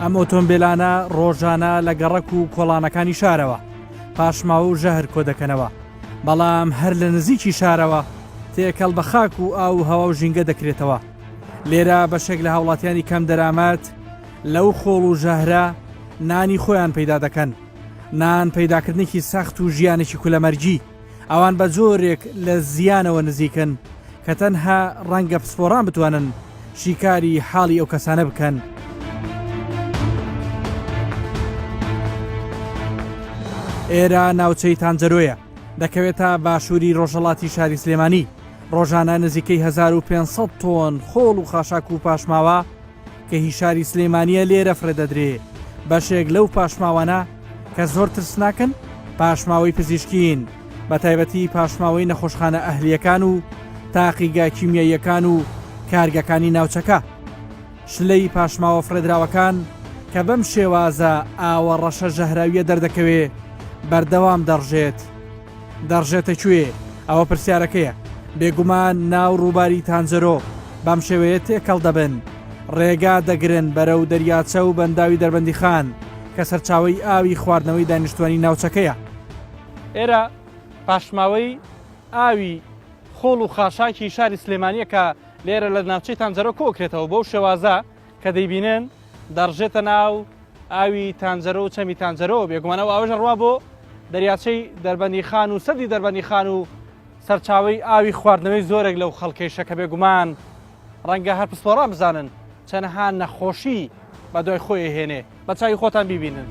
ئەم ئۆتۆمبیلانە ڕۆژانە لە گەڕەک و کۆڵانەکانی شارەوە پاشماوە و ژەهر کۆ دەکەنەوە، بەڵام هەر لە نزیکی شارەوە تێکەڵ بە خاک و ئاو هەوا و ژینگە دەکرێتەوە. لێرە بەشێک لە هاوڵاتیانی کەم دەرامەت لەو خۆڵ و ژەهرە نانی خۆیان پەیدا دەکەن، نان پەیداکردنێکی سەخت و ژیانێکی کولەمەرجی. ئەوان بە جۆرێک لە زیانەوە نزیکن کە تەنها ڕەنگە پسپۆڕان بتوانن شیکاری حاڵی ئەو کەسانە بکەن. ئێرە ناوچەی تانجەرۆیە، دەکەوێتە باشووری ڕۆژهەڵاتی شاری سلێمانی. ڕۆژانە نزیکەی 1500 تۆن خۆڵ و خاشاک و پاشماوە کە هی شاری سلێمانیە لێرە فرەدەدرێ. بەشێک لەو پاشماوانە کە زۆر ترسناکن پاشماوەی پزیشکین، بە تایبەتی پاشماوەی نەخۆشخانە ئەهلیەکان و تاقیگا کیمیاییەکان و کارگەکانی ناوچەکە. شلەی پاشماوە فرەدراوەکان کە بەم شێوازە ئاوە ڕەشە ژەهراویە دەردەکەوێ بەردەوام دەڕژێتە کوێ؟ ئەوە پرسیارەکەیە. بێگومان ناو ڕووباری تانجەرۆ بەم شێوەیە تێکەڵ دەبن، ڕێگا دەگرن بەرەو دەریاچە و بەنداوی دەربەندی خان کە سەرچاوی ئاوی خواردنەوەی دانیشتوانی ناوچەکەیە. ئێرە پاشماوەی ئاوی خۆڵ و خاشاکی شاری سلێمانیە کە لێرە لە ناوچەی تانجەرۆ کۆکرێتەوە بەو شێوازە کە دەیبینن دەڕژێتە ناو ئاوی تانجەرۆ و چەمی تانجەرۆ. بێگومانەوە ئاوەژە ڕوا بۆ دەریاچەی دەربەندی خان و سەدی دەربەندی خان و سەرچاوی ئاوی خواردنەوەی زۆرێک لەو خەڵکەیشە کە بێگومان ڕەنگە هەر پسپۆڕان بزانن چەنەها نەخۆشی بە دوای خۆی هێنێ. بە چاوی خۆتان بیبینن.